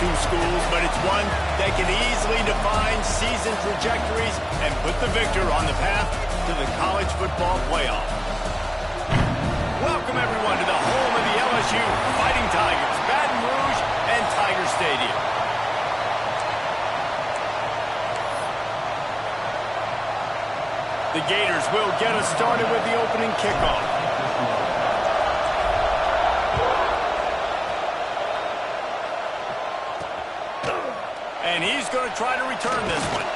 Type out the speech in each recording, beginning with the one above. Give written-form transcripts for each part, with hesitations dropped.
two schools, but it's one that can easily define season trajectories and put the victor on the path to the college football playoff. Welcome, everyone, to the home of the LSU Fighting Tigers, Baton Rouge and Tiger Stadium. The Gators will get us started with the opening kickoff. And he's going to try to return this one.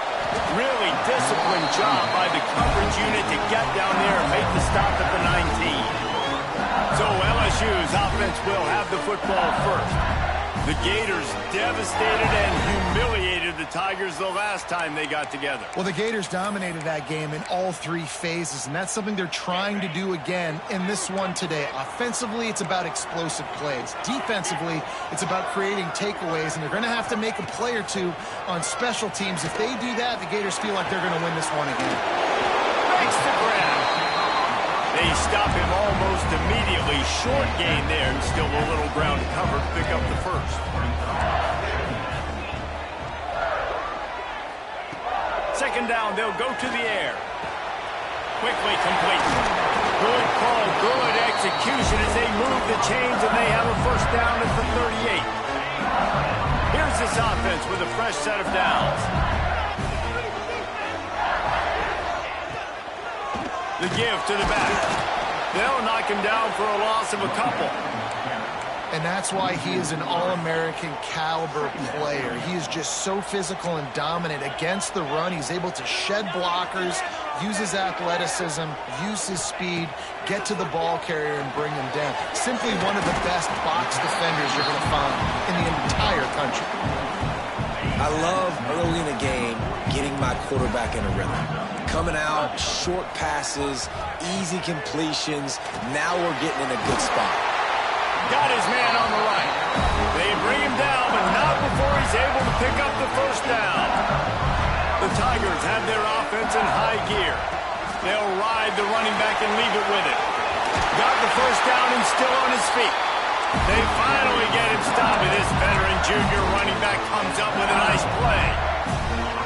Really disciplined job by the coverage unit to get down there and make the stop at the 19. So LSU's offense will have the football first. The Gators devastated and humiliated the Tigers the last time they got together. Well, the Gators dominated that game in all three phases, and that's something they're trying to do again in this one today. Offensively, it's about explosive plays. Defensively, it's about creating takeaways, and they're going to have to make a play or two on special teams. If they do that, the Gators feel like they're going to win this one again. Makes the grab. They stop him almost immediately. Short gain there, and still a little ground to cover to pick up the first. Second down, they'll go to the air. Quickly complete. Good call, good execution as they move the chains, and they have a first down at the 38. Here's this offense with a fresh set of downs. The give to the back. They'll knock him down for a loss of a couple. And that's why he is an All-American caliber player. He is just so physical and dominant against the run. He's able to shed blockers, use his athleticism, use his speed, get to the ball carrier and bring him down. Simply one of the best box defenders you're going to find in the entire country. I love early in the game getting my quarterback in a rhythm. Coming out, short passes, easy completions. Now we're getting in a good spot. Got his man on the right. They bring him down, but not before he's able to pick up the first down. The Tigers have their offense in high gear. They'll ride the running back and leave it with it. Got the first down and still on his feet. They finally get him stopped, and this veteran junior running back comes up with a nice play.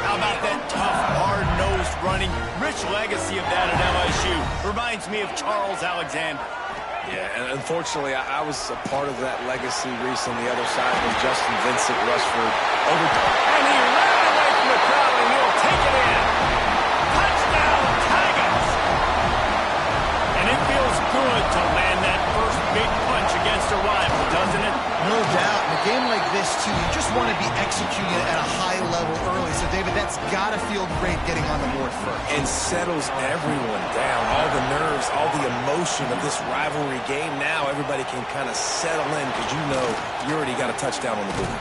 How about that tough, hard-nosed running? Rich legacy of that at LSU. Reminds me of Charles Alexander. Yeah, and unfortunately, I was a part of that legacy recently. The other side was Justin Vincent Rushford. And he ran away from the crowd, and he'll take it in. Touchdown, Tigers! And it feels good to land that first big punch against a rival, doesn't it? No doubt. In a game like this, too, you just want to be executing at a high level early. So, David, that's got to feel great getting on the board first. And settles everyone down. All the nerves, all the emotion of this rivalry game. Now everybody can kind of settle in because you know you already got a touchdown on the board.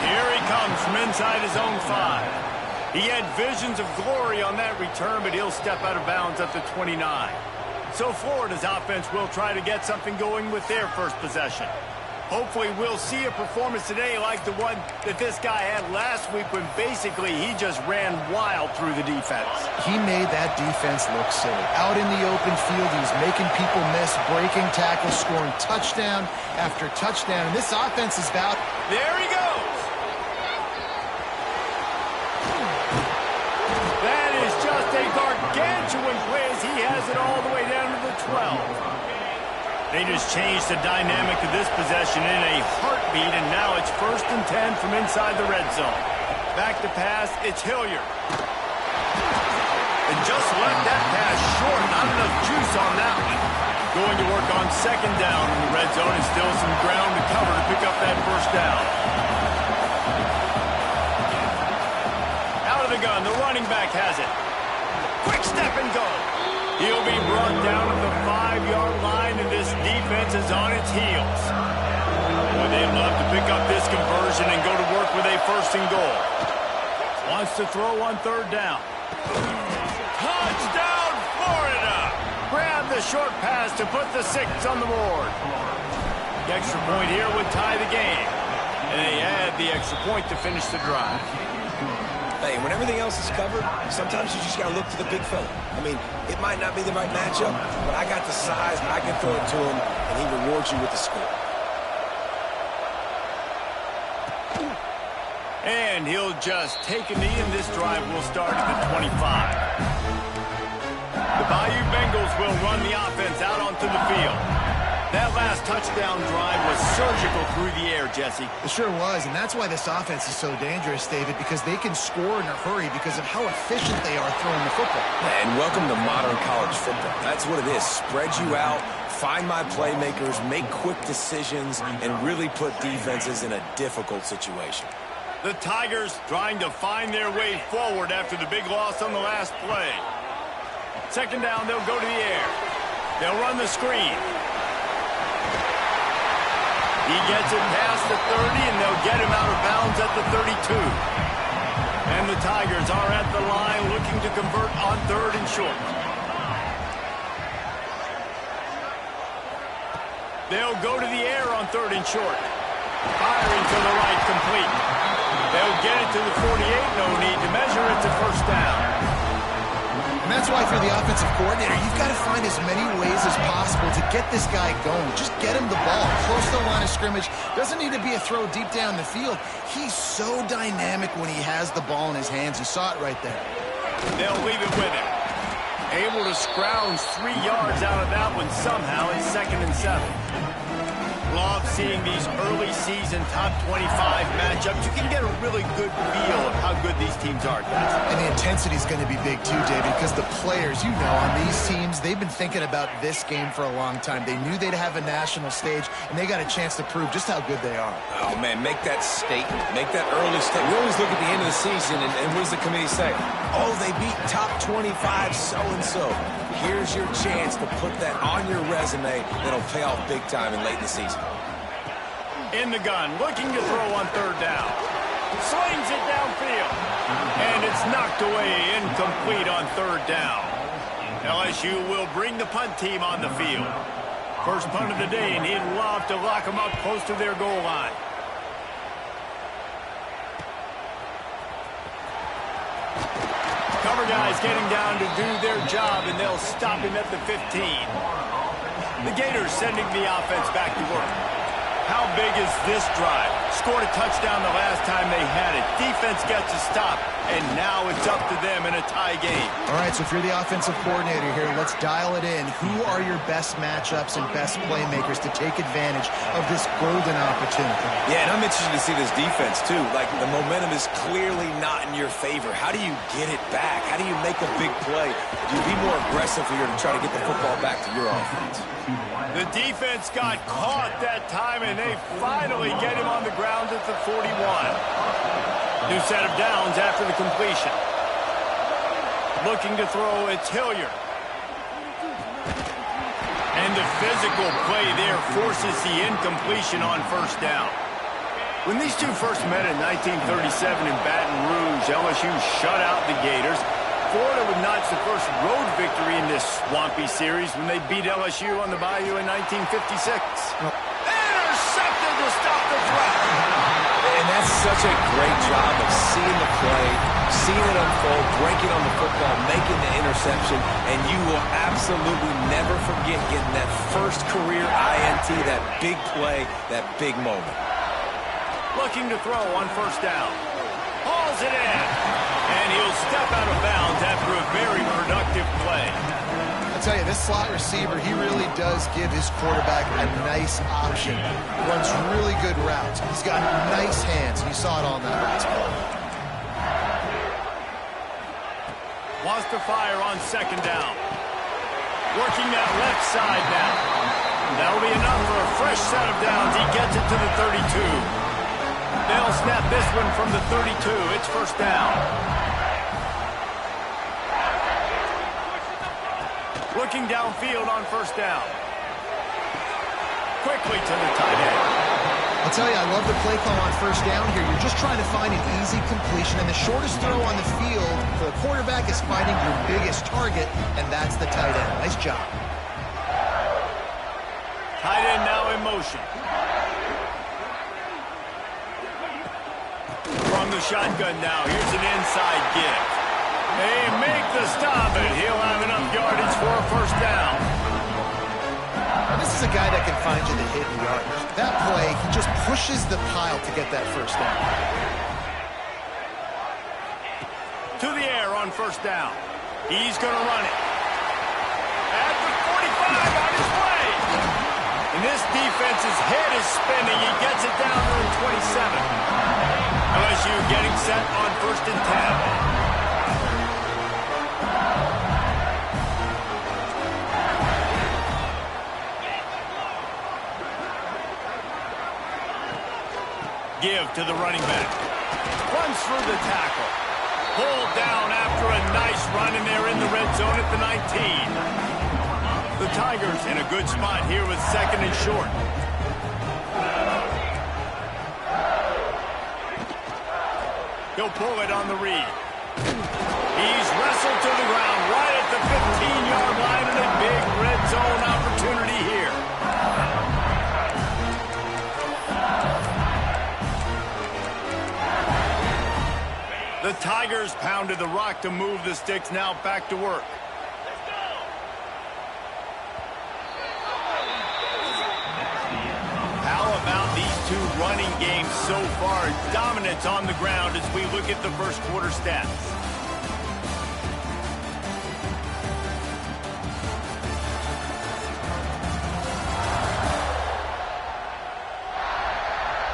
Here he comes from inside his own 5. He had visions of glory on that return, but he'll step out of bounds at the 29. So Florida's offense will try to get something going with their first possession. Hopefully we'll see a performance today like the one that this guy had last week when basically he just ran wild through the defense. He made that defense look silly. Out in the open field, he was making people miss, breaking tackles, scoring touchdown after touchdown. And this offense is about... There he goes! That is just a gargantuan play as he has it all the way down to the 12. They just changed the dynamic of this possession in a heartbeat, and now it's 1st and 10 from inside the red zone. Back to pass, it's Hilliard. And just left that pass short, not enough juice on that one. Going to work on 2nd down in the red zone, and still some ground to cover to pick up that first down. Out of the gun, the running back has it. Quick step and go. He'll be brought down to the 5-yard line, and this defense is on its heels. Boy, they'd love to pick up this conversion and go to work with a 1st and goal. Wants to throw on 3rd down. Touchdown, Florida! Grab the short pass to put the 6 on the board. The extra point here would tie the game. And they add the extra point to finish the drive. Hey, when everything else is covered, sometimes you just got to look to the big fella. I mean, it might not be the right matchup, but I got the size, I can throw it to him, and he rewards you with the score. And he'll just take a knee, and this drive will start at the 25. The Bayou Bengals will run the offense out onto the field. That last touchdown drive was surgical through the air, Jesse. It sure was, and that's why this offense is so dangerous, David, because they can score in a hurry because of how efficient they are throwing the football. And welcome to modern college football. That's what it is. Spread you out, find my playmakers, make quick decisions, and really put defenses in a difficult situation. The Tigers trying to find their way forward after the big loss on the last play. Second down, they'll go to the air. They'll run the screen. He gets it past the 30, and they'll get him out of bounds at the 32. And the Tigers are at the line looking to convert on 3rd and short. They'll go to the air on 3rd and short. Firing to the right, complete. They'll get it to the 48, no need to measure it to first down. And that's why, for the offensive coordinator, you've got to find as many ways as possible to get this guy going. Just get him the ball close to the line of scrimmage. Doesn't need to be a throw deep down the field. He's so dynamic when he has the ball in his hands. You saw it right there. They'll leave it with him. Able to scrounge 3 yards out of that one somehow in 2nd and 7. Love seeing these early season top 25 matchups. You can get a really good feel of how good these teams are, guys. And the intensity is going to be big too, David, because the players, you know, on these teams, they've been thinking about this game for a long time. They knew they'd have a national stage, and they got a chance to prove just how good they are. Oh, man, make that statement. Make that early statement. We always look at the end of the season, and what does the committee say? Oh, they beat top 25 so-and-so. Here's your chance to put that on your resume that'll pay off big time and late in the season. In the gun, looking to throw on 3rd down. Slings it downfield. And it's knocked away, incomplete on 3rd down. LSU will bring the punt team on the field. First punt of the day, and he'd love to lock them up close to their goal line. Cover guys getting down to do their job, and they'll stop him at the 15. The Gators sending the offense back to work. How big is this drive? Scored a touchdown the last time they had it. Defense gets a stop, and now it's up to them in a tie game. All right, so if you're the offensive coordinator here, let's dial it in. Who are your best matchups and best playmakers to take advantage of this golden opportunity? Yeah, and I'm interested to see this defense, too. Like, the momentum is clearly not in your favor. How do you get it back? How do you make a big play? Do you be more aggressive here to try to get the football back to your offense? The defense got caught that time, and they finally get him on the ground at the 41. New set of downs after the completion. Looking to throw, it's Hilliard. And the physical play there forces the incompletion on 1st down. When these two first met in 1937 in Baton Rouge, LSU shut out the Gators. Florida would notch the first road victory in this swampy series when they beat LSU on the Bayou in 1956. Intercepted to stop the threat. And that's such a great job of seeing the play, seeing it unfold, breaking on the football, making the interception, and you will absolutely never forget getting that first career INT, that big play, that big moment. Looking to throw on 1st down. Hauls it in. And he'll step out of bounds after a very productive play. I'll tell you, this slot receiver, he really does give his quarterback a nice option. Runs really good routes. He's got nice hands, and you saw it all in that last play. Wants to fire on 2nd down. Working that left side now. That'll be enough for a fresh set of downs. He gets it to the 32. They'll snap this one from the 32. It's 1st down. Looking downfield on 1st down. Quickly to the tight end. I'll tell you, I love the play call on 1st down here. You're just trying to find an easy completion, and the shortest throw on the field for the quarterback is finding your biggest target, and that's the tight end. Nice job. Tight end now in motion. From the shotgun now, here's an inside gift. They make the stop, and he'll have enough yardage for a 1st down. Now, this is a guy that can find you the hidden yardage. That play, he just pushes the pile to get that 1st down. to the air on first down. He's going to run it. At the 45, on his way. And this defense's head is spinning. He gets it down to the 27. LSU getting set on 1st and 10. Give to the running back. Runs through the tackle. Pulled down after a nice run, and they're in the red zone at the 19. The Tigers in a good spot here with 2nd and short. He'll pull it on the read. He's wrestled to the ground right at the 15-yard line, and a big red zone opportunity here. The Tigers pounded the rock to move the sticks, now back to work. How about these two running games so far? Dominance on the ground as we look at the first quarter stats.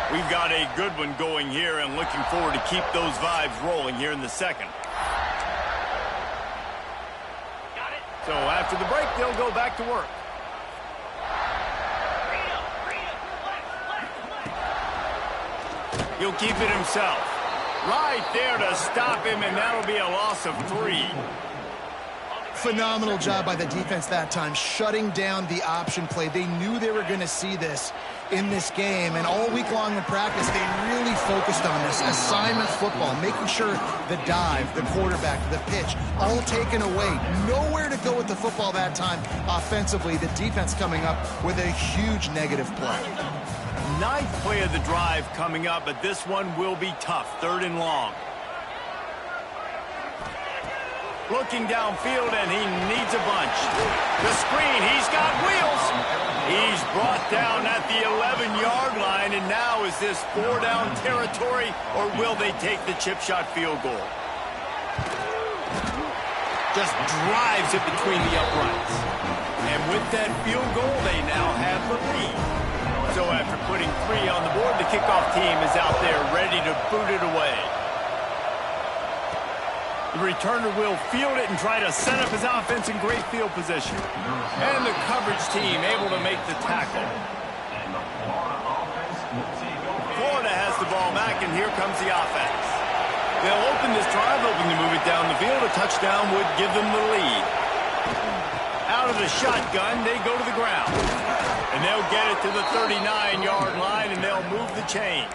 We've got a good one going here and looking forward to keep those vibes rolling here in the second. So after the break, they'll go back to work. He'll keep it himself. Right there to stop him, and that'll be a loss of 3. Phenomenal job by the defense that time, shutting down the option play. They knew they were going to see this in this game, and all week long in practice, they really focused on this assignment football, making sure the dive, the quarterback, the pitch, all taken away. Nowhere to go with the football that time offensively. The defense coming up with a huge negative play. 9th play of the drive coming up, but this one will be tough. 3rd and long. Looking downfield, and he needs a bunch. The screen, he's got wheels. He's brought down at the 11-yard line, and now is this 4-down territory, or will they take the chip shot field goal? Just drives it between the uprights. And with that field goal, they now have the lead. So after putting 3 on the board, the kickoff team is out there ready to boot it away. The returner will field it and try to set up his offense in great field position. And the coverage team able to make the tackle. Florida has the ball back, and here comes the offense. They'll open this drive, hoping to move it down the field. A touchdown would give them the lead. Out of the shotgun, they go to the ground. And they'll get it to the 39-yard line, and they'll move the chains.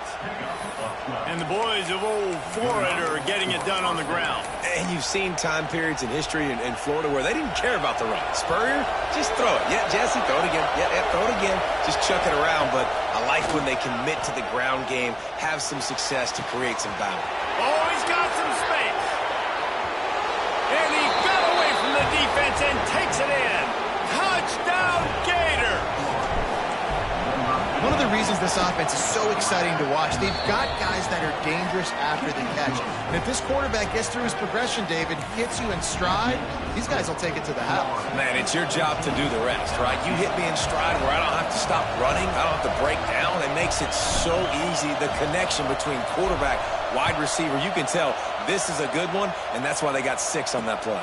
And the boys of old Florida are getting it done on the ground. And you've seen time periods in history in Florida where they didn't care about the run. Spurrier, just throw it. Yeah, Jesse, throw it again. Yeah, throw it again. Just chuck it around. But I like when they commit to the ground game, have some success to create some balance. Oh, he's got some space. And he got away from the defense and takes it in. Touchdown, Gator. One of the reasons this offense is so exciting to watch, they've got guys that are dangerous after the catch. And if this quarterback gets through his progression, David, hits you in stride, these guys will take it to the house. Man, it's your job to do the rest, right? You hit me in stride where I don't have to stop running. I don't have to break down. It makes it so easy. The connection between quarterback, wide receiver, you can tell this is a good one, and that's why they got 6 on that play.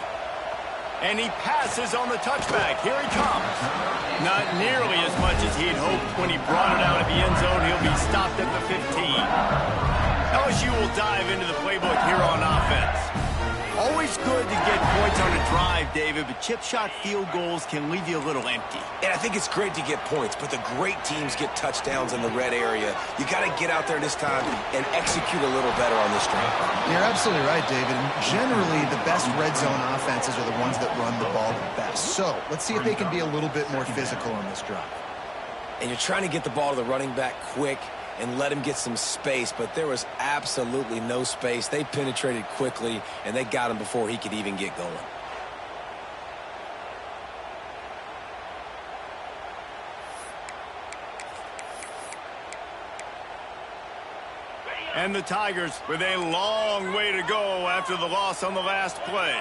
And he passes on the touchback. Here he comes. Not nearly as much as he'd hoped when he brought it out of the end zone. He'll be stopped at the 15. LSU will dive into the playbook here on offense. Always good to get points on a drive, David, but chip shot field goals can leave you a little empty. And I think it's great to get points, but the great teams get touchdowns in the red area. You got to get out there this time and execute a little better on this drive. You're absolutely right, David. And generally, the best red zone offenses are the ones that run the ball the best. So let's see if they can be a little bit more physical on this drive. And you're trying to get the ball to the running back quick and let him get some space, but there was absolutely no space. They penetrated quickly, and they got him before he could even get going. And the Tigers with a long way to go after the loss on the last play.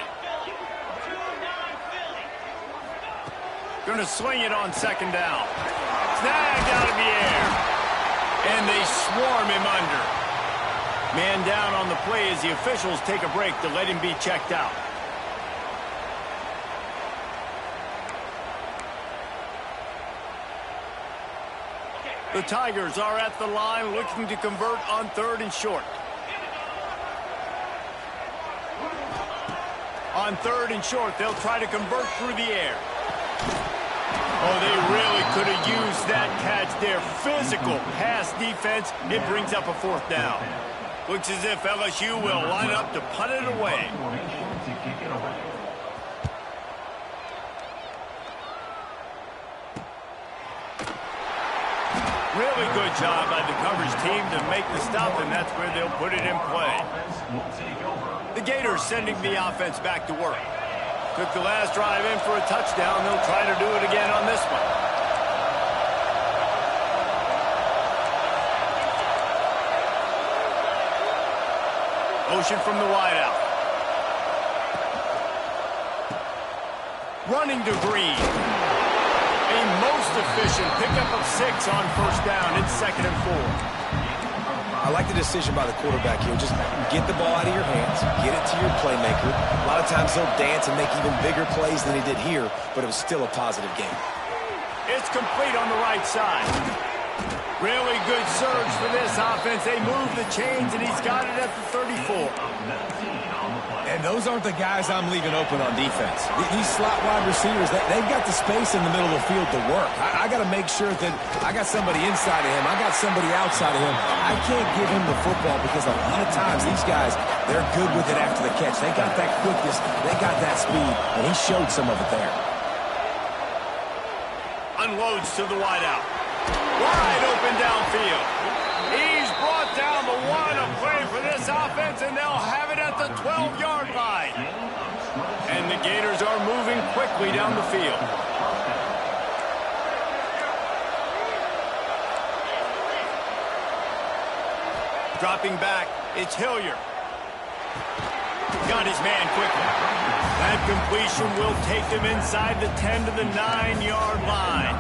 Going to swing it on second down. Snagged out of the air. And they swarm him under. Man down on the play as the officials take a break to let him be checked out. The Tigers are at the line looking to convert on 3rd and short. On 3rd and short, they'll try to convert through the air. Oh, they really could have used that catch there. Physical pass defense. It brings up a 4th down. Looks as if LSU will line up to punt it away. Really good job by the coverage team to make the stop, and that's where they'll put it in play. The Gators sending the offense back to work. Took the last drive in for a touchdown. They'll try to do it again on this one. Motion from the wideout. Running to Green. A most efficient pickup of 6 on 1st down. It's 2nd and 4. I like the decision by the quarterback here. Just get the ball out of your hands, get it to your playmaker. A lot of times he'll dance and make even bigger plays than he did here, but it was still a positive game. It's complete on the right side. Really good surge for this offense. They move the chains, and he's got it at the 34. And those aren't the guys I'm leaving open on defense. These slot wide receivers, they've got the space in the middle of the field to work. I got to make sure that I got somebody inside of him. I got somebody outside of him. I can't give him the football because a lot of times these guys, they're good with it after the catch. They got that quickness. They got that speed, and he showed some of it there. Unloads to the wideout. Wide open downfield. He's brought down the 1, a play for this offense, and they'll have it at the 12-yard line. And the Gators are moving quickly down the field. Dropping back, it's Hilliard. Got his man quickly. That completion will take them inside the 10 to the 9-yard line.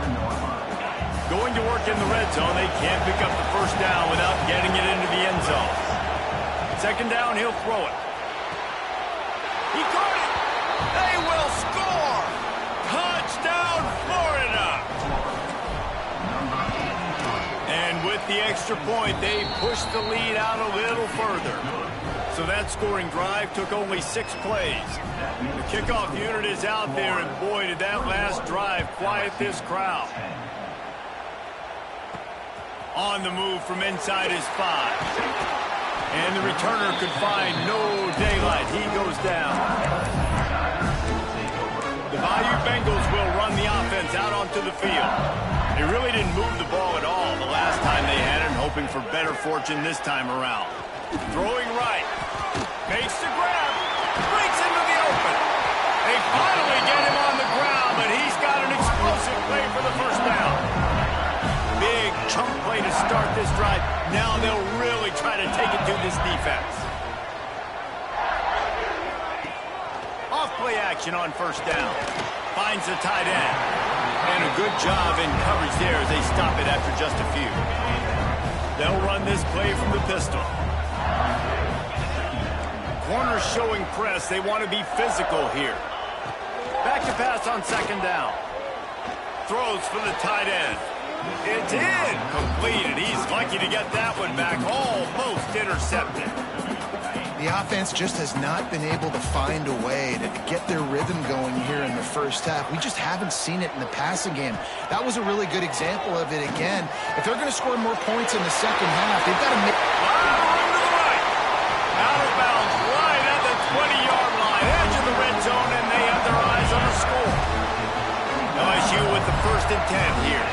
Going to work in the red zone. They can't pick up the 1st down without getting it into the end zone. 2nd down, he'll throw it. He caught it. They will score. Touchdown, Florida. And with the extra point, they pushed the lead out a little further. So that scoring drive took only 6 plays. The kickoff unit is out there, and boy, did that last drive quiet this crowd. On the move from inside his 5. And the returner could find no daylight. He goes down. The Bayou Bengals will run the offense out onto the field. They really didn't move the ball at all the last time they had it, hoping for better fortune this time around. Throwing right. Makes the grab. Breaks into the open. They finally get him on the ground, but he's got an explosive play for the 1st down. Big chunk play to start this drive. Now they'll really try to take it to this defense. Off play action on 1st down. Finds the tight end. And a good job in coverage there as they stop it after just a few. They'll run this play from the pistol. Corners showing press. They want to be physical here. Back to pass on 2nd down. Throws for the tight end. It's in. Completed. He's lucky to get that one back. Almost intercepted. The offense just has not been able to find a way to get their rhythm going here in the 1st half. We just haven't seen it in the passing game. That was a really good example of it again. If they're going to score more points in the 2nd half, they've got to make... Run to the right. Out of bounds. Right at the 20-yard line. Edge of the red zone, and they have their eyes on the score. LSU with the 1st and 10 here.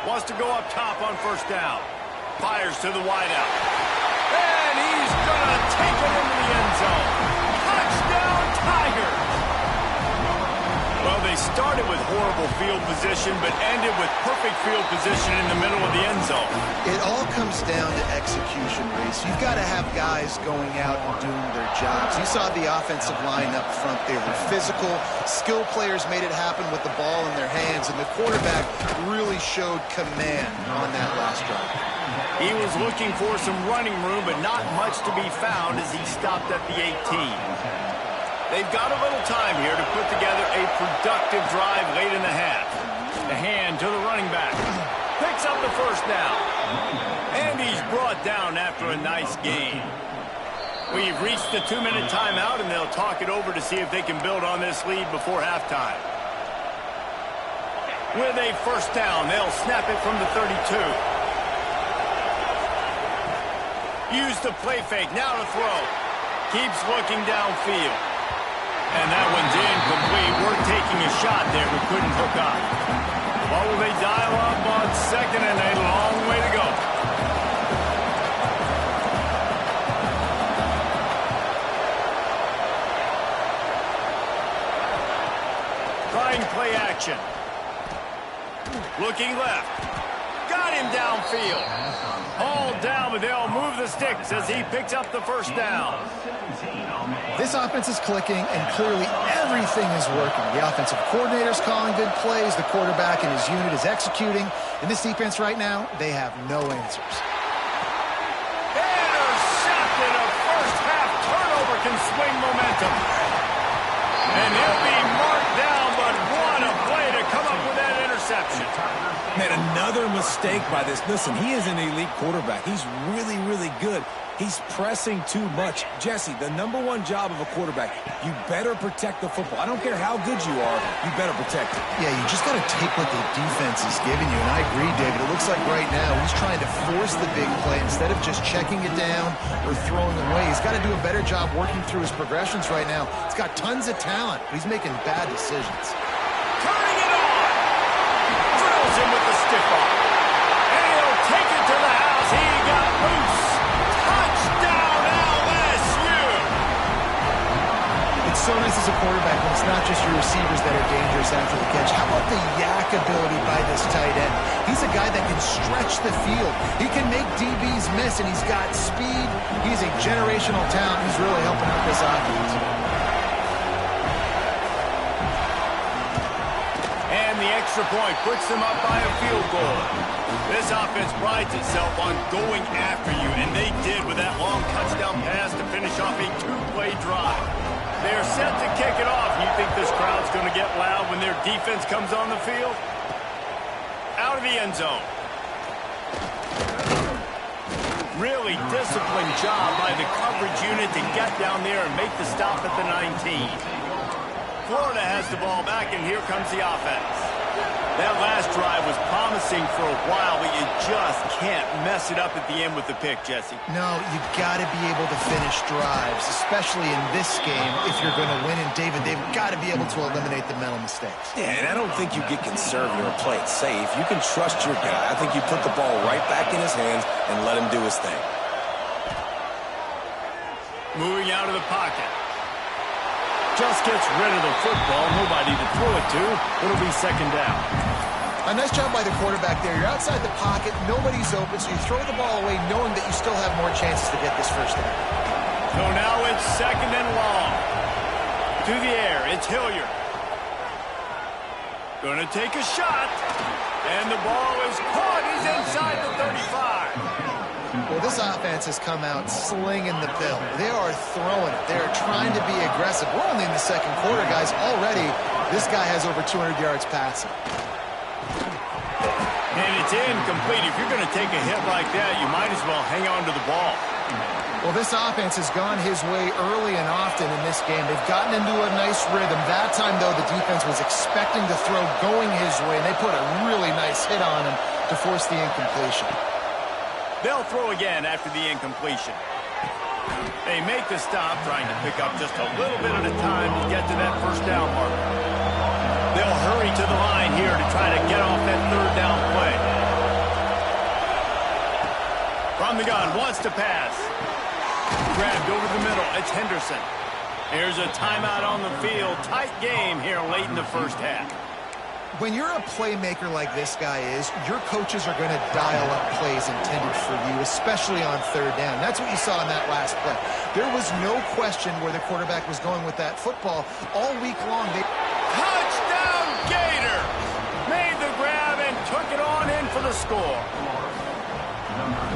Wants to go up top on 1st down. Fires to the wideout. And he's going to take it into the end zone. Touchdown, Tigers! Well, they started with horrible field field position, but ended with perfect field position in the middle of the end zone. It all comes down to execution, Reese. You've got to have guys going out and doing their jobs. You saw the offensive line up front. They were physical. Skill players made it happen with the ball in their hands, and the quarterback really showed command on that last drive. He was looking for some running room, but not much to be found as he stopped at the 18. They've got a little time here to put together a productive drive late in the half. The hand to the running back. Picks up the first down. And he's brought down after a nice gain. We've reached the 2-minute timeout, and they'll talk it over to see if they can build on this lead before halftime. With a first down, they'll snap it from the 32. Use the play fake, now to throw. Keeps looking downfield. And that one's incomplete. We're taking a shot there, but couldn't hook up. What will they dial up on second, and a long way to go. Trying play action. Looking left. Got him downfield. All down, but they'll move the sticks as he picks up the first down. This offense is clicking, and clearly everything is working. The offensive coordinator's calling good plays. The quarterback and his unit is executing. In this defense right now, they have no answers. Intercepted. A first-half turnover can swing momentum. And he'll be marked down, but what a play to come up with that interception. Man, another mistake by this. Listen, he is an elite quarterback. He's really, really good. He's pressing too much. Jesse, the #1 job of a quarterback, you better protect the football. I don't care how good you are, you better protect it. Yeah, you just got to take what the defense is giving you. And I agree, David. It looks like right now he's trying to force the big play instead of just checking it down or throwing it away. He's got to do a better job working through his progressions right now. He's got tons of talent, but he's making bad decisions. Turning it on. Drills him with the stiff arm. And he'll take it to the house. He got loose. Touchdown, LSU. It's so nice as a quarterback when it's not just your receivers that are dangerous after the catch. How about the yak ability by this tight end? He's a guy that can stretch the field. He can make DBs miss, and he's got speed. He's a generational talent. He's really helping out this offense. And the extra point puts them up by a field goal. This offense prides itself on going after you, and they did with that long touchdown pass to finish off a 2-play drive. They're set to kick it off. You think this crowd's going to get loud when their defense comes on the field? Out of the end zone. Really disciplined job by the coverage unit to get down there and make the stop at the 19. Florida has the ball back, and here comes the offense. That last drive was promising for a while, but you just can't mess it up at the end with the pick, Jesse. No, you got to be able to finish drives, especially in this game if you're going to win. And, David, they've got to be able to eliminate the mental mistakes. Yeah, and I don't think you get conservative or play it safe. You can trust your guy. I think you put the ball right back in his hands and let him do his thing. Moving out of the pocket. Just gets rid of the football. Nobody to throw it to. It'll be second down. A nice job by the quarterback there. You're outside the pocket. Nobody's open, so you throw the ball away knowing that you still have more chances to get this first down. So now it's second and long. To the air. It's Hilliard. Going to take a shot. And the ball is caught. He's inside the 35. Well, this offense has come out slinging the pill. They are throwing it. They are trying to be aggressive. We're only in the second quarter, guys. Already, this guy has over 200 yards passing. And it's incomplete. If you're going to take a hit like that, you might as well hang on to the ball. Well, this offense has gone his way early and often in this game. They've gotten into a nice rhythm. That time, though, the defense was expecting to throw going his way, and they put a really nice hit on him to force the incompletion. They'll throw again after the incompletion. They make the stop, trying to pick up just a little bit at a time to get to that first down mark. They'll hurry to the line here to try to get off that third down play. From the gun, wants to pass. Grabbed over the middle, it's Henderson. Here's a timeout on the field. Tight game here late in the first half. When you're a playmaker like this guy is, your coaches are going to dial up plays intended for you, especially on third down. That's what you saw in that last play. There was no question where the quarterback was going with that football. All week long, Touchdown, Gator! Made the grab and took it on in for the score.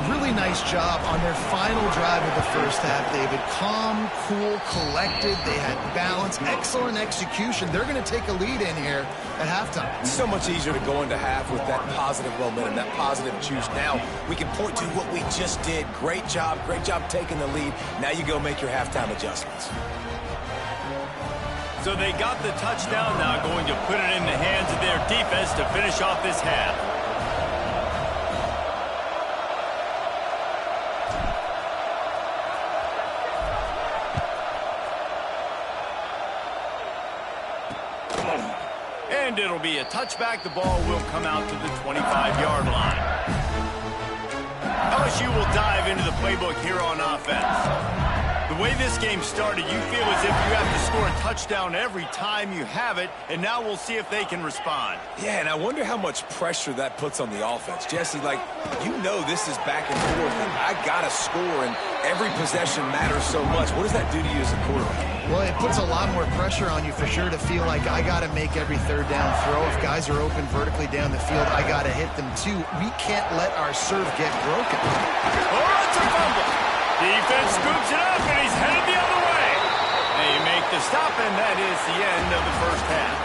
Really nice job on their final drive of the first half, David. Calm, cool, collected. They had balance, excellent execution. They're going to take a lead in here at halftime. It's so much easier to go into half with that positive momentum, that positive juice. Now we can point to what we just did. Great job taking the lead. Now you go make your halftime adjustments. So they got the touchdown, now going to put it in the hands of their defense to finish off this half. And it'll be a touchback. The ball will come out to the 25-yard line. LSU will dive into the playbook here on offense. The way this game started, you feel as if you have to score a touchdown every time you have it, and now we'll see if they can respond. Yeah, and I wonder how much pressure that puts on the offense. Jesse, like, you know this is back and forth, and I got to score, and every possession matters so much. What does that do to you as a quarterback? Well, it puts a lot more pressure on you for sure to feel like I got to make every third down throw. If guys are open vertically down the field, I got to hit them too. We can't let our serve get broken. Oh, it's a fumble. Defense scoops it up, and he's headed the other way. They make the stop, and that is the end of the first half.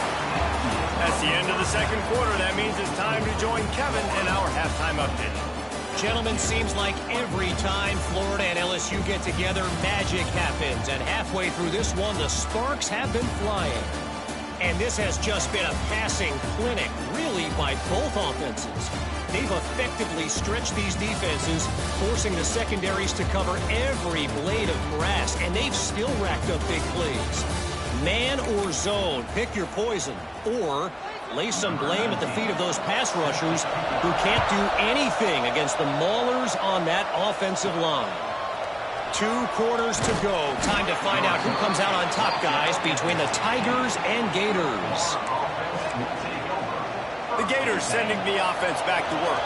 That's the end of the second quarter. That means it's time to join Kevin in our halftime update. Gentlemen, seems like every time Florida and LSU get together, magic happens. And halfway through this one, the sparks have been flying. And this has just been a passing clinic, really, by both offenses. They've effectively stretched these defenses, forcing the secondaries to cover every blade of grass, and they've still racked up big plays. Man or zone, pick your poison, or lay some blame at the feet of those pass rushers who can't do anything against the maulers on that offensive line. 2 quarters to go. Time to find out who comes out on top, guys, between the Tigers and Gators. The Gators sending the offense back to work.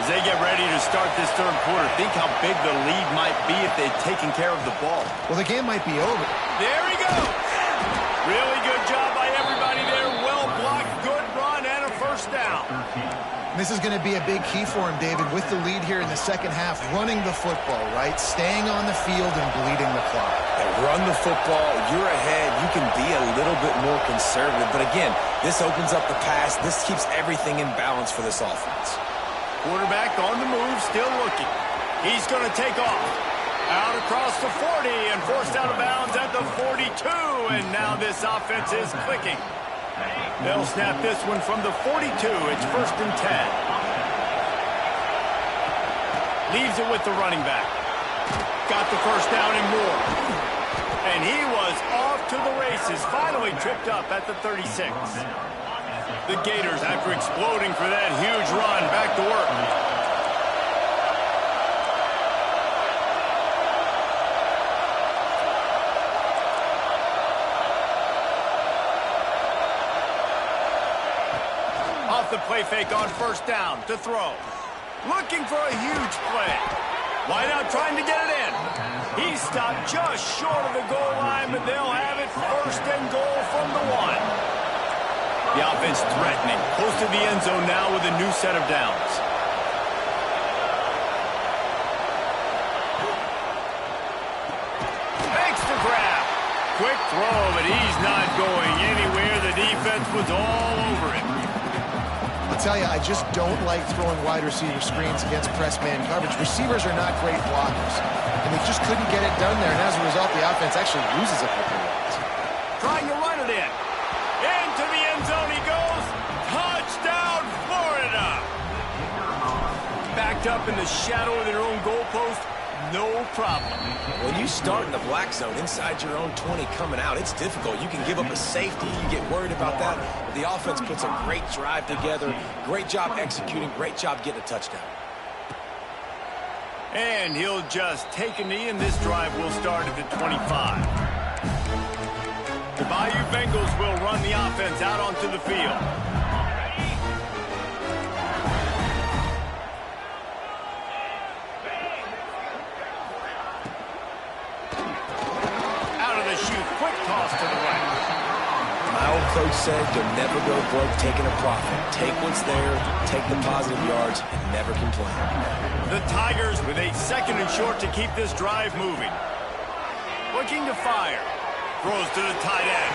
As they get ready to start this third quarter, think how big the lead might be if they'd taken care of the ball. Well, the game might be over. There he goes. Really good job by everybody there. Well blocked, good run, and a first down. This is going to be a big key for him, David, with the lead here in the second half, running the football, right? Staying on the field and bleeding the clock. Run the football, you're ahead, you can be a little bit more conservative. But again, this opens up the pass. This keeps everything in balance for this offense. Quarterback on the move, still looking. He's going to take off. Out across the 40 and forced out of bounds at the 42. And now this offense is clicking. They'll snap this one from the 42. It's 1st and 10. Leaves it with the running back. Got the first down and more. And he was off to the races. Finally tripped up at the 36. The Gators, after exploding for that huge run, back to work. Off the play fake on first down to throw. Looking for a huge play. Wide out trying to get it in. He stopped just short of the goal line, but they'll have it 1st and goal from the 1. The offense threatening, close to the end zone now with a new set of downs. Makes the grab. Quick throw, but he's not going anywhere. The defense was all over him. I'll tell you, I just don't like throwing wide receiver screens against press man coverage. Receivers are not great blockers, and they just couldn't get it done there, and as a result, the offense actually loses a couple of yards. Trying to run it in. Into the end zone he goes. Touchdown, Florida. Backed up in the shadow of their own goalpost. No problem. When you start in the black zone inside your own 20 coming out, it's difficult. You can give up a safety. You get worried about that. But the offense puts a great drive together. Great job executing. Great job getting a touchdown. And he'll just take a knee, and this drive will start at the 25. The Bayou Bengals will run the offense out onto the field. LSU. Quick toss to the right. My old coach said you'll never go broke taking a profit. Take what's there, take the positive yards, and never complain. The Tigers with a 2nd and short to keep this drive moving. Looking to fire. Throws to the tight end.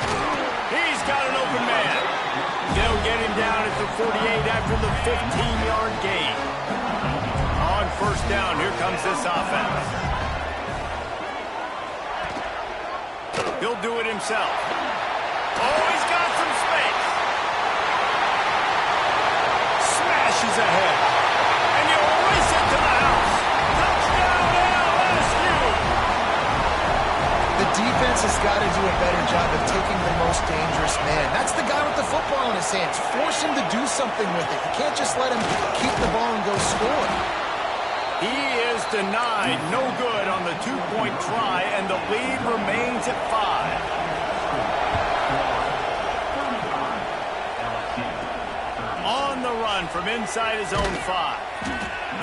He's got an open man. They'll get him down at the 48 after the 15-yard gain. On 1st down, here comes this offense. He'll do it himself. Oh, he's got some space. Smashes ahead. And he'll race it to the house. Touchdown, LSU! The defense has got to do a better job of taking the most dangerous man. That's the guy with the football in his hands. Force him to do something with it. You can't just let him keep the ball and go score. He is denied. No good on the 2-point try, and the lead remains at 5. On the run from inside his own 5.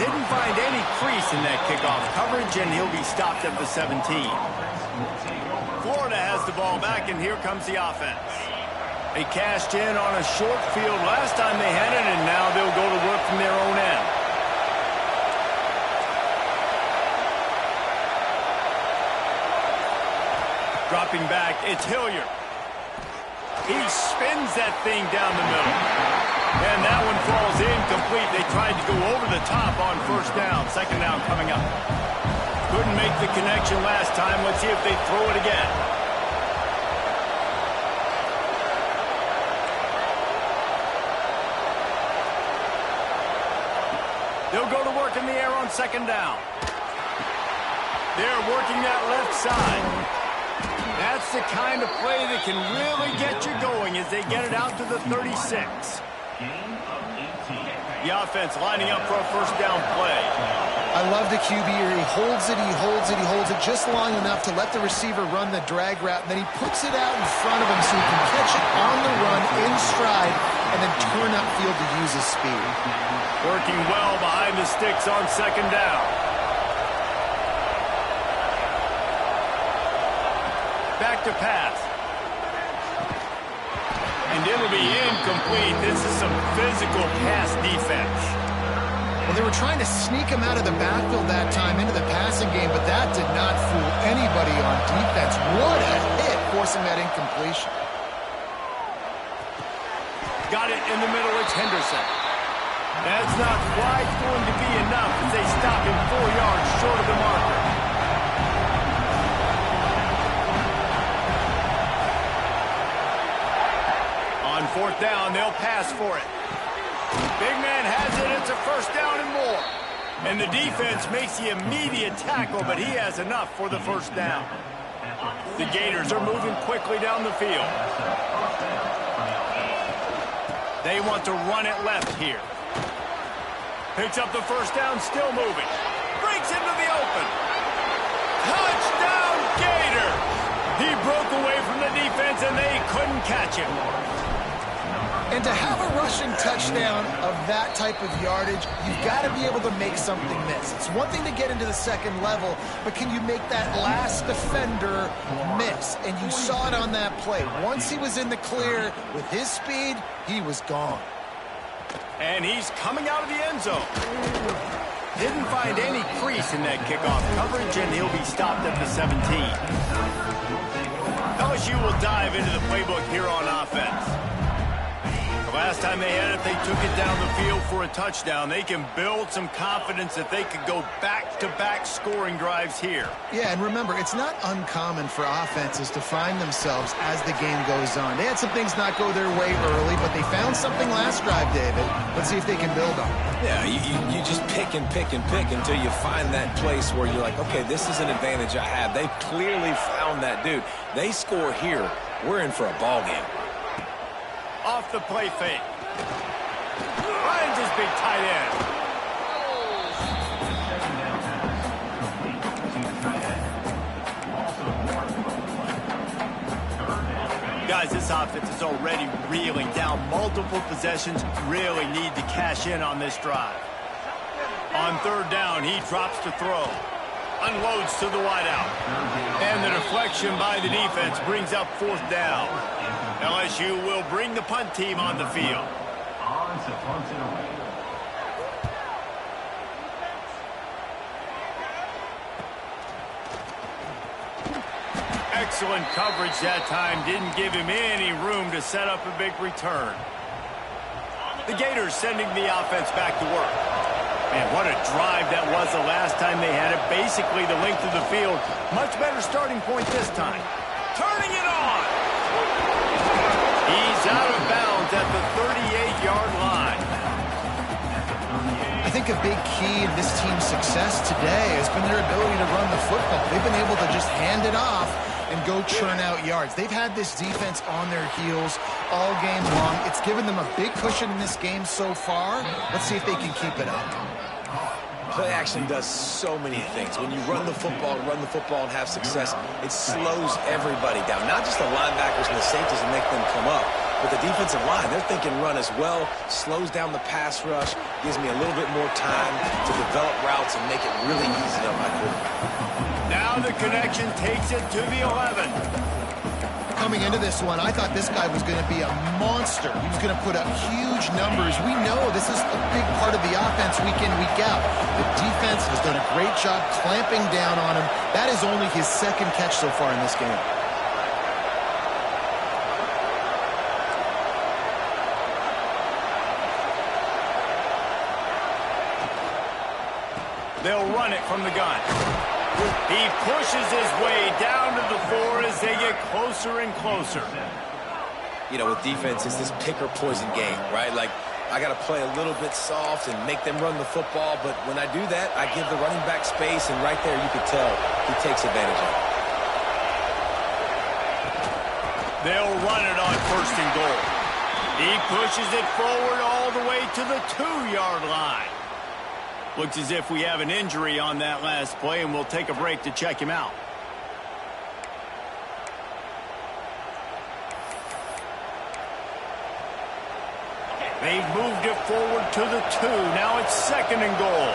Didn't find any crease in that kickoff coverage, and he'll be stopped at the 17. Florida has the ball back, and here comes the offense. They cashed in on a short field last time they had it, and now they'll go to work from their own end. Dropping back, it's Hilliard. He spins that thing down the middle. And that one falls incomplete. They tried to go over the top on 1st down. 2nd down coming up. Couldn't make the connection last time. Let's see if they throw it again. They'll go to work in the air on 2nd down. They're working that left side. That's the kind of play that can really get you going as they get it out to the 36. The offense lining up for a 1st down play. I love the QB here. He holds it, he holds it, he holds it just long enough to let the receiver run the drag route, and then he puts it out in front of him so he can catch it on the run in stride and then turn upfield to use his speed. Working well behind the sticks on 2nd down. Back to pass. And it'll be incomplete. This is some physical pass defense. Well, they were trying to sneak him out of the backfield that time into the passing game, but that did not fool anybody on defense. What a hit, forcing that incompletion. Got it in the middle. It's Henderson. That's not quite going to be enough as they stop him 4 yards short of the marker. On 4th down, they'll pass for it. Big man has it. It's a 1st down and more. And the defense makes the immediate tackle, but he has enough for the 1st down. The Gators are moving quickly down the field. They want to run it left here. Picks up the 1st down, still moving. Breaks into the open. Touchdown, Gators! He broke away from the defense, and they couldn't catch him. And to have a rushing touchdown of that type of yardage, you've got to be able to make something miss. It's one thing to get into the 2nd level, but can you make that last defender miss? And you saw it on that play. Once he was in the clear with his speed, he was gone. And he's coming out of the end zone. Didn't find any crease in that kickoff coverage, and he'll be stopped at the 17. LSU will dive into the playbook here on offense. Last time they had it, they took it down the field for a touchdown. They can build some confidence that they could go back-to-back scoring drives here. Yeah, and remember, it's not uncommon for offenses to find themselves as the game goes on. They had some things not go their way early, but they found something last drive, David. Let's see if they can build on it. Yeah, you just pick and pick and pick until you find that place where you're like, okay, this is an advantage I have. They clearly found that dude. They score here, we're in for a ball game. Off the play fake. Finds his big tight end. Guys, this offense is already reeling down multiple possessions. Really need to cash in on this drive. On 3rd down, he drops to throw. Unloads to the wideout. And the deflection by the defense brings up 4th down. LSU will bring the punt team on the field. Excellent coverage that time. Didn't give him any room to set up a big return. The Gators sending the offense back to work. Man, what a drive that was the last time they had it. Basically the length of the field. Much better starting point this time. Turning it on. He's out of bounds at the 38-yard line. I think a big key in this team's success today has been their ability to run the football. They've been able to just hand it off and go churn out yards. They've had this defense on their heels all game long. It's given them a big cushion in this game so far. Let's see if they can keep it up. Play action does so many things. When you run the football and have success, it slows everybody down. Not just the linebackers and the safeties and make them come up, but the defensive line. They're thinking run as well, slows down the pass rush, gives me a little bit more time to develop routes and make it really easy on my quarterback. Now the connection takes it to the 11. Coming into this one, I thought this guy was going to be a monster. He was going to put up huge numbers. We know this is a big part of the offense week in, week out. The defense has done a great job clamping down on him. That is only his 2nd catch so far in this game. They'll run it from the gun. He pushes his way down to the 4 as they get closer and closer. You know, with defense, it's this pick or poison game, right? Like, I got to play a little bit soft and make them run the football, but when I do that, I give the running back space, and right there you can tell he takes advantage of it. They'll run it on 1st and goal. He pushes it forward all the way to the 2-yard line. Looks as if we have an injury on that last play, and we'll take a break to check him out. They've moved it forward to the 2. Now it's 2nd and goal.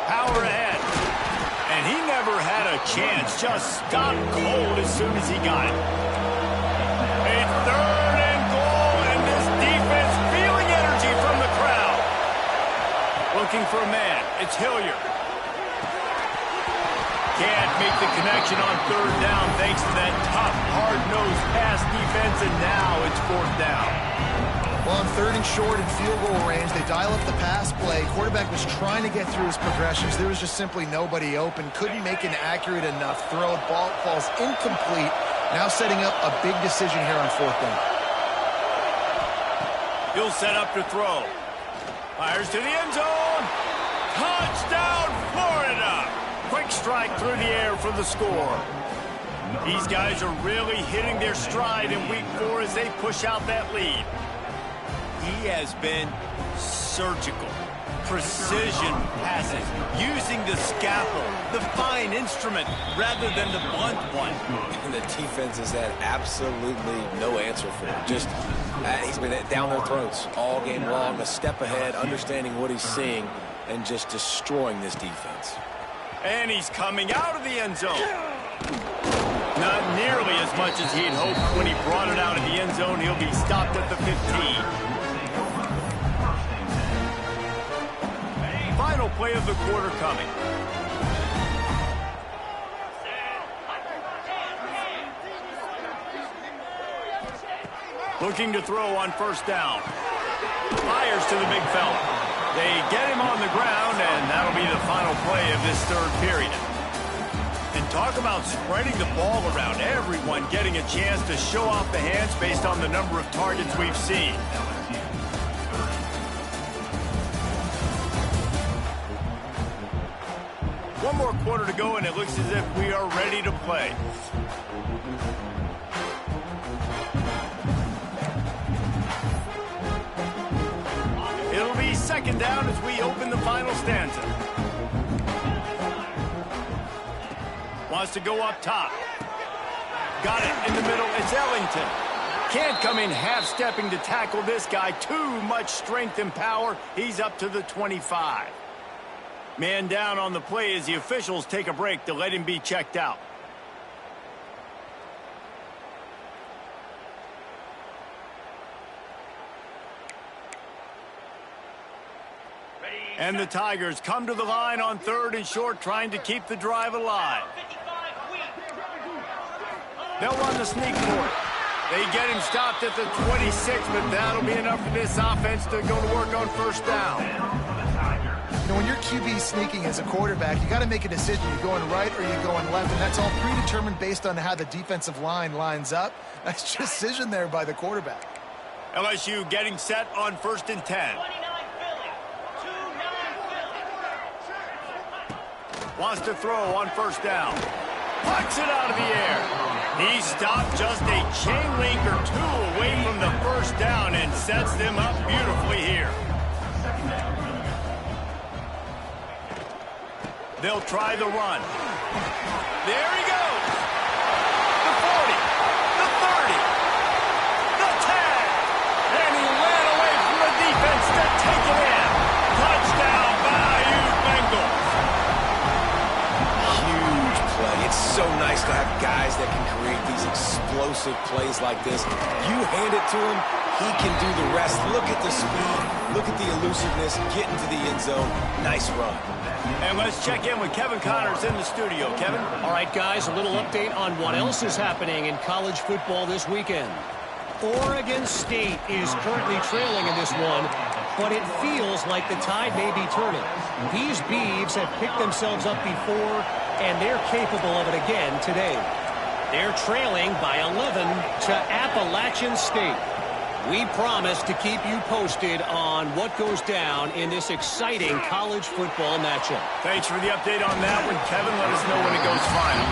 Power ahead. And he never had a chance. Just stopped cold as soon as he got it. A 3rd and goal, and this defense feeling energy from the crowd. Looking for a man. It's Hilliard. Can't make the connection on 3rd down thanks to that tough, hard-nosed pass defense, and now it's 4th down. Well, on 3rd and short and field goal range, they dial up the pass play. Quarterback was trying to get through his progressions. There was just simply nobody open. Couldn't make an accurate enough throw. Ball falls incomplete. Now setting up a big decision here on 4th down. He'll set up to throw. Fires to the end zone. Touchdown, Florida! Quick strike through the air for the score. These guys are really hitting their stride in week 4 as they push out that lead. He has been surgical. Precision passes, using the scalpel, the fine instrument, rather than the blunt one. And the defense has had absolutely no answer for him. Just, he's been down their throats all game long, a step ahead, understanding what he's seeing, and just destroying this defense. And he's coming out of the end zone. Not nearly as much as he had hoped when he brought it out of the end zone. He'll be stopped at the 15. Final play of the quarter coming. Looking to throw on 1st down. Fires to the big fella. They get him on the ground, and that'll be the final play of this 3rd period. And talk about spreading the ball around. Everyone getting a chance to show off the hands based on the number of targets we've seen. One more quarter to go, and it looks as if we are ready to play. It'll be 2nd down as we open the final stanza. Wants to go up top. Got it in the middle. It's Ellington. Can't come in half-stepping to tackle this guy. Too much strength and power. He's up to the 25. Man down on the play as the officials take a break to let him be checked out. And the Tigers come to the line on 3rd and short, trying to keep the drive alive. They'll run the sneak for it. They get him stopped at the 26, but that'll be enough for this offense to go to work on 1st down. You know, when your QB sneaking as a quarterback, you got to make a decision. You're going right or you're going left, and that's all predetermined based on how the defensive line lines up. Nice decision there by the quarterback. LSU getting set on 1st and 10. Wants to throw on 1st down. Pucks it out of the air. He stopped just a chain link or 2 away from the 1st down and sets them up beautifully here. They'll try the run. There he goes. The 40, the 30, the 10. And he ran away from the defense to take it in. Touchdown, Bayou Bengals. Huge play. It's so nice to have guys that can create these explosive plays like this. You hand it to him, he can do the rest. Look at the speed. Look at the elusiveness. Get into the end zone. Nice run. And let's check in with Kevin Connors in the studio. Kevin? All right, guys, a little update on what else is happening in college football this weekend. Oregon State is currently trailing in this one, but it feels like the tide may be turning. These Beavs have picked themselves up before, and they're capable of it again today. They're trailing by 11 to Appalachian State. We promise to keep you posted on what goes down in this exciting college football matchup. Thanks for the update on that one, Kevin. Let us know when it goes final.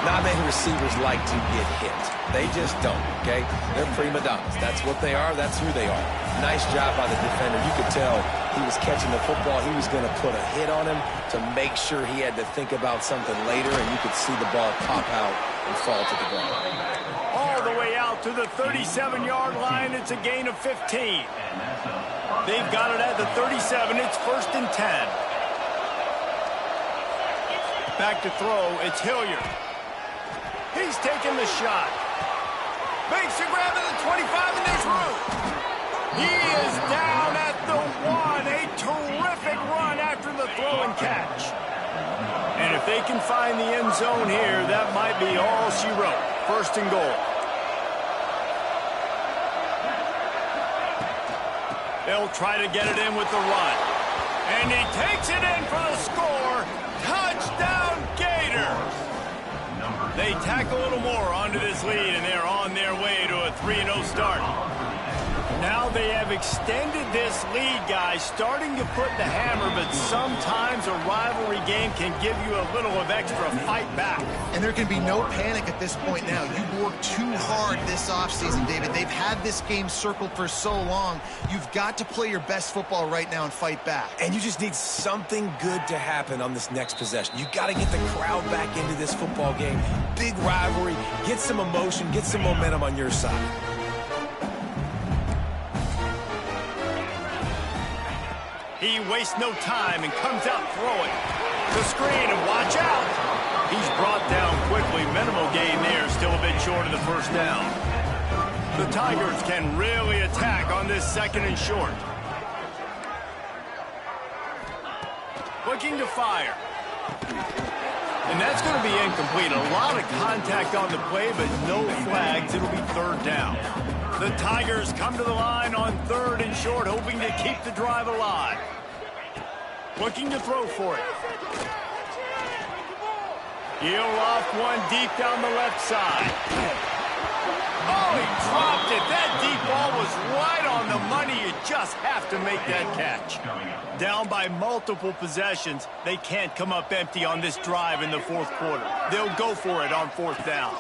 Not many receivers like to get hit. They just don't, okay? They're prima donnas. That's what they are. That's who they are. Nice job by the defender. You could tell he was catching the football. He was going to put a hit on him to make sure he had to think about something later, and you could see the ball pop out and fall to the ground. All the way out to the 37-yard line. It's a gain of 15. They've got it at the 37. It's 1st and 10. Back to throw. It's Hilliard. He's taking the shot. Makes a grab at the 25, and there's room. He is down at the 1. A terrific run after the throw and catch. And if they can find the end zone here, that might be all she wrote. 1st and goal. They'll try to get it in with the run. And he takes it in for the score. Touchdown, Gators. They tack a little more onto this lead, and they're on their way to a 3-0 start. Now they have extended this lead, guys, starting to put the hammer, but sometimes a rivalry game can give you a little of extra fight back. And there can be no panic at this point now. You've worked too hard this offseason, David. They've had this game circled for so long. You've got to play your best football right now and fight back. And you just need something good to happen on this next possession. You got to get the crowd back into this football game. Big rivalry. Get some emotion. Get some momentum on your side. He wastes no time and comes out throwing. The screen, and watch out. He's brought down quickly. Minimal gain there, still a bit short of the 1st down. The Tigers can really attack on this 2nd and short. Looking to fire. And that's going to be incomplete. A lot of contact on the play, but no flags. It'll be 3rd down. The Tigers come to the line on 3rd and short, hoping to keep the drive alive. Looking to throw for it. He'll off one deep down the left side. Oh, he dropped it. That deep ball was right on the money. You just have to make that catch. Down by multiple possessions, they can't come up empty on this drive in the 4th quarter. They'll go for it on 4th down.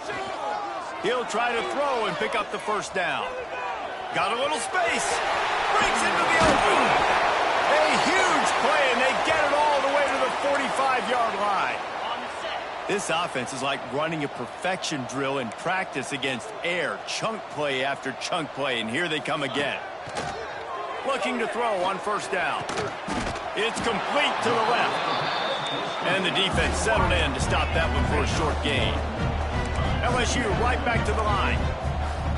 He'll try to throw and pick up the 1st down. Got a little space. Breaks into the open. A huge play, and they get it all the way to the 45-yard line. This offense is like running a perfection drill in practice against air. Chunk play after chunk play, and here they come again. Looking to throw on 1st down. It's complete to the left. And the defense settled in to stop that one for a short gain. LSU right back to the line.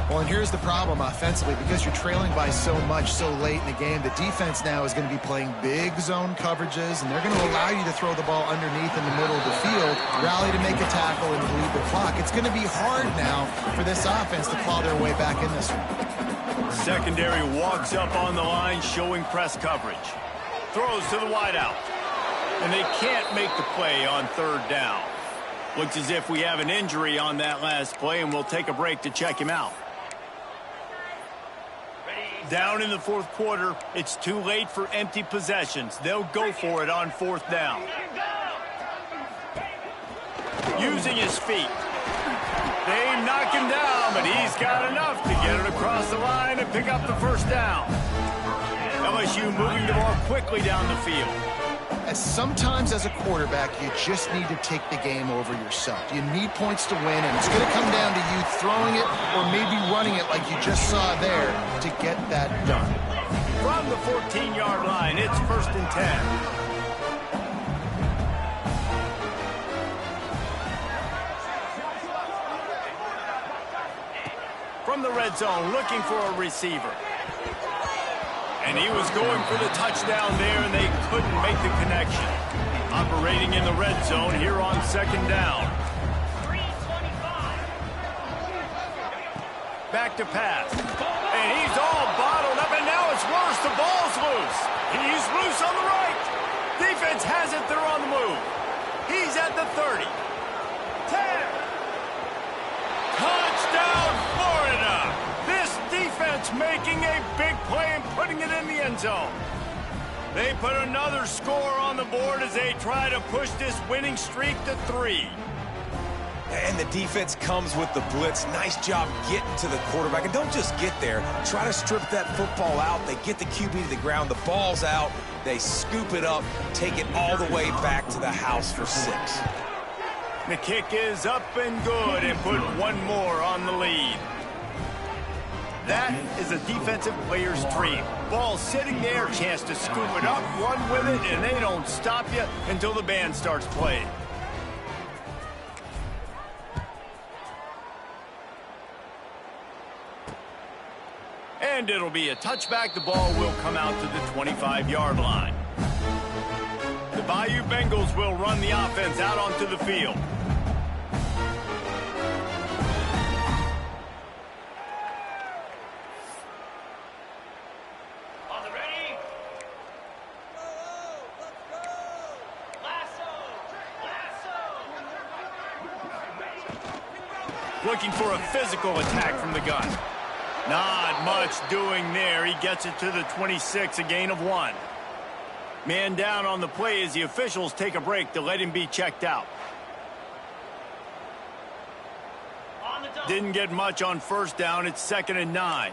Well, and here's the problem offensively. Because you're trailing by so much so late in the game, the defense now is going to be playing big zone coverages, and they're going to allow you to throw the ball underneath in the middle of the field, rally to make a tackle, and bleed the clock. It's going to be hard now for this offense to claw their way back in this one. Secondary walks up on the line, showing press coverage. Throws to the wideout. And they can't make the play on third down. Looks as if we have an injury on that last play, and we'll take a break to check him out. Down in the fourth quarter, it's too late for empty possessions. They'll go for it on fourth down. Using his feet. They knock him down, but he's got enough to get it across the line and pick up the first down. LSU moving the ball quickly down the field. Sometimes as a quarterback, you just need to take the game over yourself. You need points to win, and it's going to come down to you throwing it or maybe running it like you just saw there to get that done. From the 14-yard line, it's 1st and 10. From the red zone, looking for a receiver. And he was going for the touchdown there, and they couldn't make the connection. Operating in the red zone here on 2nd down. Back to pass. And he's all bottled up, and now it's worse. The ball's loose. He's loose on the right. Defense has it. They're on the move. He's at the 30. 10. Touchdown, Florida. This defense making a big play and putting it in the end zone. They put another score on the board as they try to push this winning streak to 3. And the defense comes with the blitz. Nice job getting to the quarterback. And don't just get there. Try to strip that football out. They get the QB to the ground. The ball's out. They scoop it up, take it all the way back to the house for 6. The kick is up and good and put one more on the lead. That is a defensive player's dream. Ball sitting there, chance to scoop it up, run with it, and they don't stop you until the band starts playing. And it'll be a touchback. The ball will come out to the 25-yard line. The Bayou Bengals will run the offense out onto the field. Looking for a physical attack from the gun. Not much doing there. He gets it to the 26, a gain of 1. Man down on the play as the officials take a break to let him be checked out. Didn't get much on 1st down. It's 2nd and 9.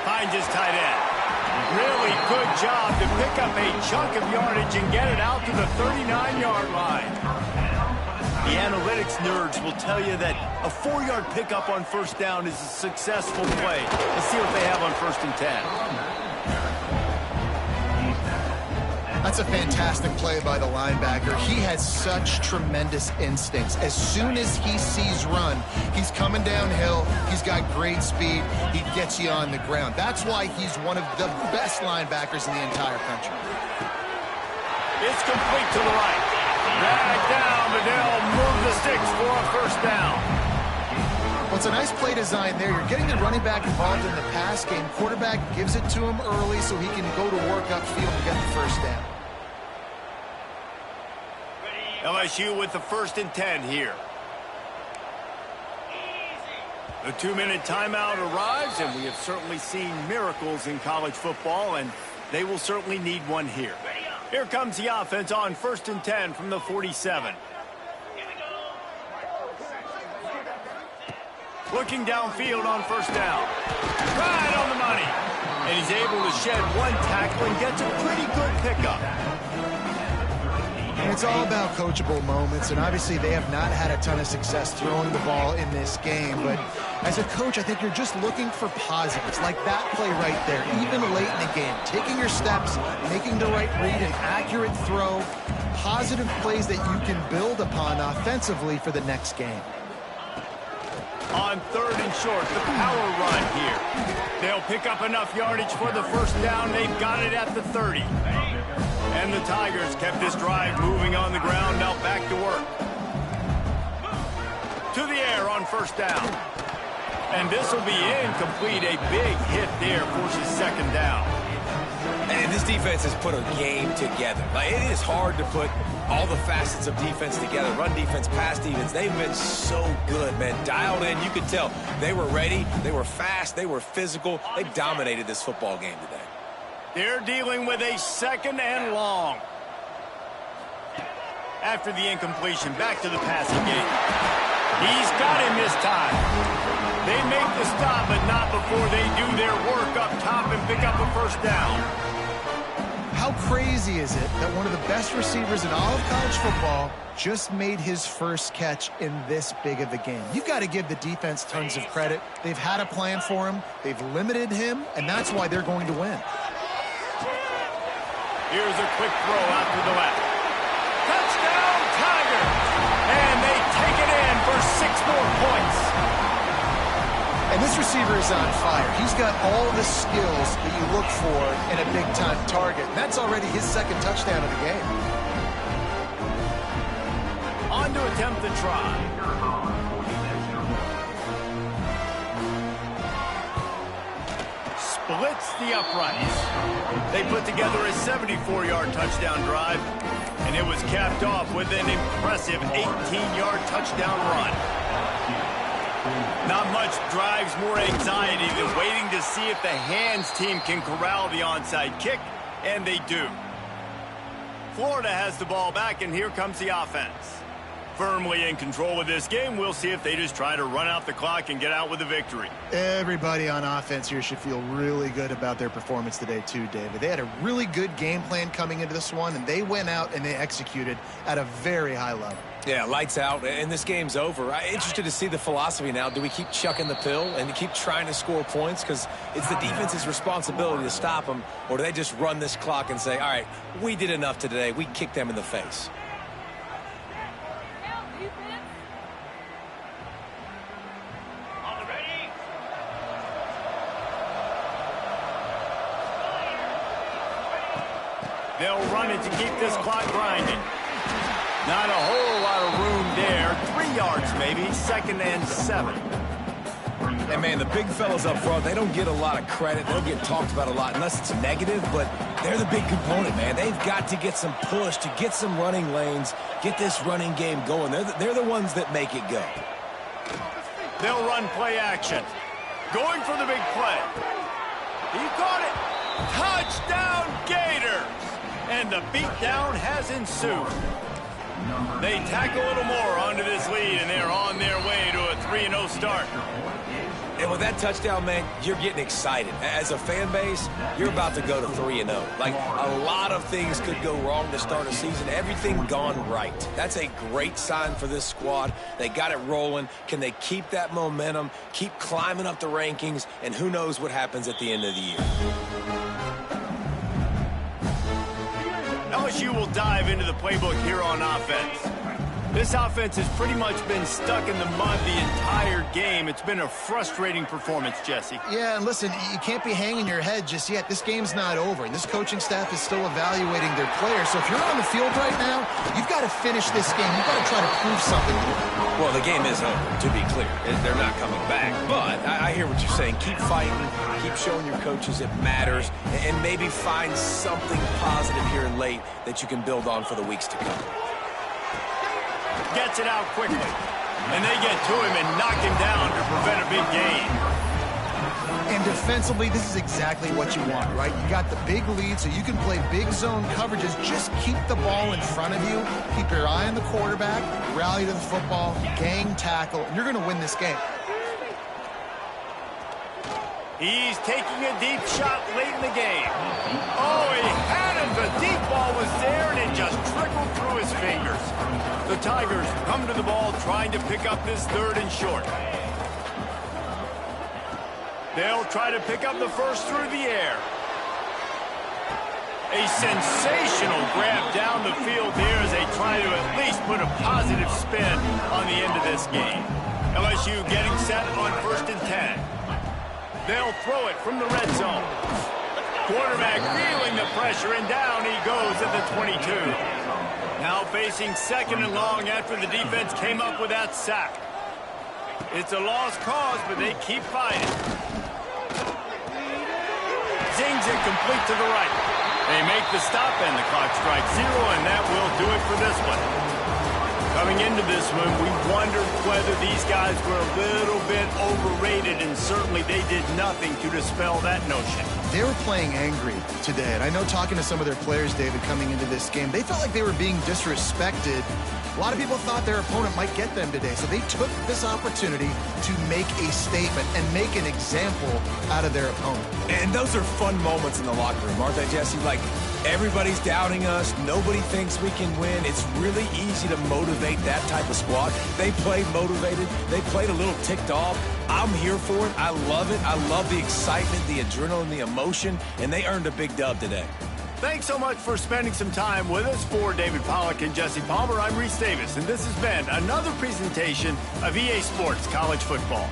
Finds his tight end. Really good job to pick up a chunk of yardage and get it out to the 39-yard line. The analytics nerds will tell you that a 4-yard pickup on 1st down is a successful play. Let's see what they have on 1st and 10. That's a fantastic play by the linebacker. He has such tremendous instincts. As soon as he sees run, he's coming downhill. He's got great speed. He gets you on the ground. That's why he's one of the best linebackers in the entire country. It's complete to the right. Back down, but they'll move the sticks for a 1st down. Well, it's a nice play design there. You're getting the running back involved in the pass game. Quarterback gives it to him early so he can go to work upfield and get the 1st down. LSU with the 1st and 10 here. The 2-minute timeout arrives, and we have certainly seen miracles in college football, and they will certainly need one here. Here comes the offense on 1st and 10 from the 47. Looking downfield on 1st down. Right on the money. And he's able to shed one tackle and gets a pretty good pickup. And It's all about coachable moments, and obviously they have not had a ton of success throwing the ball in this game. But as a coach, I think you're just looking for positives, like that play right there, even late in the game. Taking your steps, making the right read, an accurate throw, positive plays that you can build upon offensively for the next game. On 3rd and short, the power run here. They'll pick up enough yardage for the first down. They've got it at the 30. And the Tigers kept this drive moving on the ground. Now back to work. To the air on 1st down. And this will be incomplete. A big hit there forces 2nd down. And this defense has put a game together. Like, it is hard to put all the facets of defense together. Run defense, pass defense. They've been so good, man. Dialed in. You could tell they were ready. They were fast. They were physical. They dominated this football game today. They're dealing with a 2nd and long. After the incompletion, back to the passing game. He's got him this time. They make the stop, but not before they do their work up top and pick up a 1st down. How crazy is it that one of the best receivers in all of college football just made his first catch in this big of a game? You've got to give the defense tons of credit. They've had a plan for him. They've limited him, and that's why they're going to win. Here's a quick throw out to the left. Touchdown, Tigers! And they take it in for 6 more points. And this receiver is on fire. He's got all the skills that you look for in a big-time target. And that's already his 2nd touchdown of the game. On to attempt the try. Splits the uprights. They put together a 74-yard touchdown drive, and it was capped off with an impressive 18-yard touchdown run. Not much drives more anxiety than waiting to see if the hands team can corral the onside kick, and they do. Florida has the ball back, and here comes the offense. Firmly in control of this game. We'll see if they just try to run out the clock and get out with a victory. Everybody on offense here should feel really good about their performance today too, David. They had a really good game plan coming into this one, and they went out and they executed at a very high level. Yeah, lights out, and this game's over. I'm interested to see the philosophy now. Do we keep chucking the pill and keep trying to score points? Because it's the defense's responsibility to stop them, or do they just run this clock and say, all right, we did enough today. We kicked them in the face. They'll run it to keep this clock grinding. Not a whole lot of room there. 3 yards maybe. 2nd and 7. And, man, the big fellas up front, they don't get a lot of credit. They don't get talked about a lot unless it's negative, but they're the big component, man. They've got to get some push, to get some running lanes, get this running game going. They're the ones that make it go. They'll run play action. Going for the big play. He caught it. Touchdown, Gators! And the beatdown has ensued. They tack a little more onto this lead, and they're on their way to a 3-0 start. And with that touchdown, man, you're getting excited. As a fan base, you're about to go to 3-0. Like, a lot of things could go wrong to start a season. Everything gone right. That's a great sign for this squad. They got it rolling. Can they keep that momentum, keep climbing up the rankings, and who knows what happens at the end of the year. LSU will dive into the playbook here on offense. This offense has pretty much been stuck in the mud the entire game. It's been a frustrating performance, Jesse. Yeah, and listen, you can't be hanging your head just yet. This game's not over, and this coaching staff is still evaluating their players. So if you're on the field right now, you've got to finish this game. You've got to try to prove something to them. Well, the game is over, to be clear. They're not coming back. But I hear what you're saying. Keep fighting. Keep showing your coaches it matters. And maybe find something positive here in late that you can build on for the weeks to come. Gets it out quickly. And they get to him and knock him down to prevent a big gain. And defensively, this is exactly what you want, right? You got the big lead, so you can play big zone coverages. Just keep the ball in front of you. Keep your eye on the quarterback. Rally to the football. Gang tackle. And you're going to win this game. He's taking a deep shot late in the game. Oh, he had him. The deep ball was there, and it just trickled through his fingers. The Tigers come to the ball trying to pick up this 3rd and short. They'll try to pick up the first through the air. A sensational grab down the field here as they try to at least put a positive spin on the end of this game. LSU getting set on 1st and 10. They'll throw it from the red zone. Quarterback feeling the pressure, and down he goes at the 22. Now facing 2nd and long after the defense came up with that sack. It's a lost cause, but they keep fighting. Zings it complete to the right. They make the stop, and the clock strikes 0, and that will do it for this one. Coming into this one, we wondered whether these guys were a little bit overrated, and certainly they did nothing to dispel that notion. They were playing angry today, and I know talking to some of their players, David, coming into this game, they felt like they were being disrespected. A lot of people thought their opponent might get them today, so they took this opportunity to make a statement and make an example out of their opponent. And those are fun moments in the locker room, aren't they, Jesse? Like, everybody's doubting us. Nobody thinks we can win. It's really easy to motivate that type of squad. They played motivated. They played a little ticked off. I'm here for it. I love it. I love the excitement, the adrenaline, the emotion, and they earned a big dub today. Thanks so much for spending some time with us. For David Pollack and Jesse Palmer, I'm Reese Davis, and this has been another presentation of EA Sports College Football.